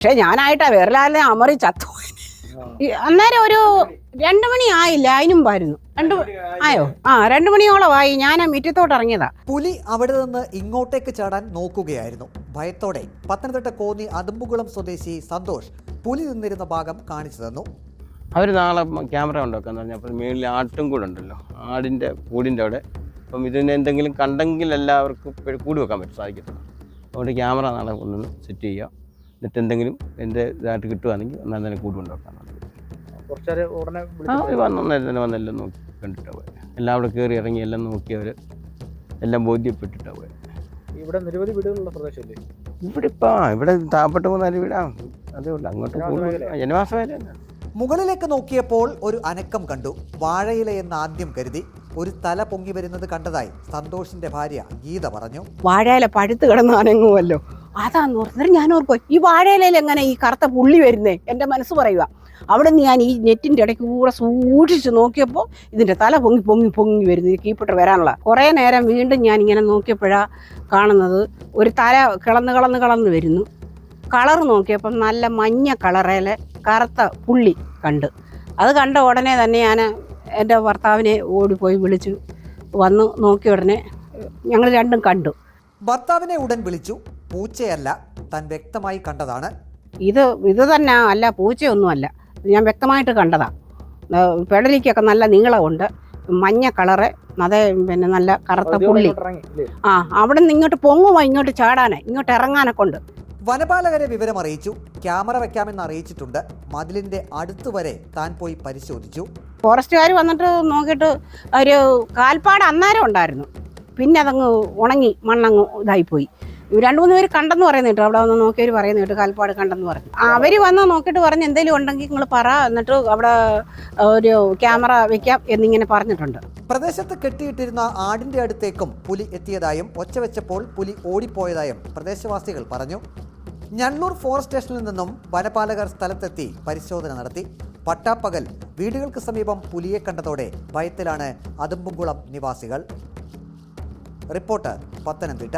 പക്ഷെ ഞാനായിട്ടാ വേറെ അമറി ചത്തു. അന്നേരം ഒരു 2 മണി ആയില്ല, അതിനും വരുന്നു. 2 ആയോ? 2 മണിയോളമായി. ഞാൻ മുറ്റത്തോട്ട് ഇറങ്ങിയതാ. പുലി അവിടെ നിന്ന് ഇങ്ങോട്ടേക്ക് ചാടാൻ നോക്കുകയായിരുന്നു. ഭയത്തോടെ പത്തനംതിട്ട കോന്നി അതുമ്പുകുളം സ്വദേശി സന്തോഷ് പുലി നിന്നിരുന്ന ഭാഗം കാണിച്ചു തന്നു. അവർ നാളെ ക്യാമറ ഉണ്ടാക്കാന്ന് പറഞ്ഞപ്പോൾ മേളിൽ ആട്ടും കൂടെ ഉണ്ടല്ലോ, ആടിൻ്റെ കൂടിൻ്റെ അവിടെ. അപ്പം ഇതിന് എന്തെങ്കിലും കണ്ടെങ്കിൽ എല്ലാവർക്കും കൂടി വെക്കാൻ പറ്റും, സാധിക്കത്തുള്ളൂ. അതുകൊണ്ട് ക്യാമറ നാളെ കൊണ്ടുവന്ന് സെറ്റ് ചെയ്യുക. എന്നിട്ട് എന്തെങ്കിലും എൻ്റെ ഇതായിട്ട് കിട്ടുകയാണെങ്കിൽ ഒന്നാം തന്നെ കൂടി കൊണ്ടുവെക്കാനുണ്ട്. വന്നേരം തന്നെ വന്നെല്ലാം നോക്കി കണ്ടിട്ടാണ് പോയത്. എല്ലാം അവിടെ കയറി ഇറങ്ങി എല്ലാം നോക്കിയവർ എല്ലാം ബോധ്യപ്പെട്ടിട്ടാണ് പോയത്. ഇവിടെ നിരവധി വീടുകളുള്ള പ്രദേശമല്ലേ? ഇവിടെ താഴപ്പെട്ട 3-4 വീടാണ്. അതേ ഉള്ളൂ, അങ്ങോട്ട് ജനവാസ മേഖല തന്നെ. മുകളിലേക്ക് നോക്കിയപ്പോൾ ഒരു അനക്കം കണ്ടു. വാഴയില എന്ന് ആദ്യം കരുതി. ഒരു തല പൊങ്ങി വരുന്നത് കണ്ടതായി സന്തോഷിന്റെ ഭാര്യ ഗീത പറഞ്ഞു. വാഴയില പഴുത്ത് കിടന്ന് അനങ്ങുമല്ലോ, അതാന്ന് ഓർത്തിട്ട് ഞാൻ ഓർക്കും ഈ വാഴയിലയിൽ എങ്ങനെ ഈ കറുത്ത പുള്ളി വരുന്നേ. എൻ്റെ മനസ്സ് പറയുക. അവിടെ നിന്ന് ഞാൻ ഈ നെറ്റിൻ്റെ ഇടയ്ക്ക് കൂടെ സൂക്ഷിച്ച് നോക്കിയപ്പോൾ ഇതിൻ്റെ തല പൊങ്ങി പൊങ്ങി പൊങ്ങി വരുന്നു, കീപ്പിട്ട് വരാനുള്ള. കുറേ നേരം വീണ്ടും ഞാൻ ഇങ്ങനെ നോക്കിയപ്പോഴാണ് കാണുന്നത് ഒരു തല കിളന്ന് വരുന്നു. കളർ നോക്കിയപ്പം നല്ല മഞ്ഞ കളറേലെ കറുത്ത പുള്ളി കണ്ട്. അത് കണ്ട ഉടനെ തന്നെ ഞാൻ എൻ്റെ ഭർത്താവിനെ ഓടിപ്പോയി വിളിച്ചു. വന്ന് നോക്കിയ ഉടനെ ഞങ്ങൾ രണ്ടും കണ്ടു. ഭർത്താവിനെ ഉടൻ വിളിച്ചു. പൂച്ചയല്ല, താൻ വ്യക്തമായി കണ്ടതാണ്. ഇത് തന്നെ അല്ല, പൂച്ചയൊന്നുമല്ല, ഞാൻ വ്യക്തമായിട്ട് കണ്ടതാ. പെടലിക്കൊക്കെ നല്ല നീളമുണ്ട്, മഞ്ഞ കളറ്, അതേ പിന്നെ നല്ല കറുത്ത പുള്ളി. അവിടെ നിന്ന് ഇങ്ങോട്ട് പൊങ്ങുമോ, ഇങ്ങോട്ട് ചാടാനെ, ഇങ്ങോട്ട് ഇറങ്ങാനൊക്കെ ഉണ്ട്. വനപാലകരെ വിവരം അറിയിച്ചു. ക്യാമറ വെക്കാമെന്ന് അറിയിച്ചിട്ടുണ്ട്. മതിലിന്റെ അടുത്തുവരെ താൻ പോയി പരിശോധിച്ചു. ഫോറസ്റ്റുകാർ വന്നിട്ട് നോക്കിയിട്ട് ഒരു കാൽപ്പാട് അന്നേരം ഉണ്ടായിരുന്നു. പിന്നെ അതങ്ങ് ഉണങ്ങി മണ്ണങ്ങ് ഇതായിപ്പോയി. 2-3 പേര് കണ്ടെന്ന് പറയുന്നത് കേട്ടോ. അവിടെ വന്ന് നോക്കിയവർ പറയുന്നത് കേട്ടോ, കാൽപ്പാട് കണ്ടെന്ന് പറഞ്ഞു. അവർ വന്ന് നോക്കിയിട്ട് പറഞ്ഞ് എന്തെങ്കിലും ഉണ്ടെങ്കിൽ നിങ്ങൾ പറ, എന്നിട്ട് അവിടെ ഒരു ക്യാമറ വെക്കാം എന്നിങ്ങനെ പറഞ്ഞിട്ടുണ്ട്. പ്രദേശത്ത് കെട്ടിയിട്ടിരുന്ന ആടിന്റെ അടുത്തേക്കും പുലി എത്തിയതായും ഒച്ച വെച്ചപ്പോൾ പുലി ഓടിപ്പോയതായും പ്രദേശവാസികൾ പറഞ്ഞു. ഞണ്ണൂർ ഫോറസ്റ്റ് സ്റ്റേഷനിൽ നിന്നും വനപാലകർ സ്ഥലത്തെത്തി പരിശോധന നടത്തി. പട്ടാപ്പകൽ വീടുകൾക്ക് സമീപം പുലിയെ കണ്ടതോടെ ഭയത്തിലാണ് അതുമ്പുംകുളം നിവാസികൾ. റിപ്പോർട്ടർ, പത്തനംതിട്ട.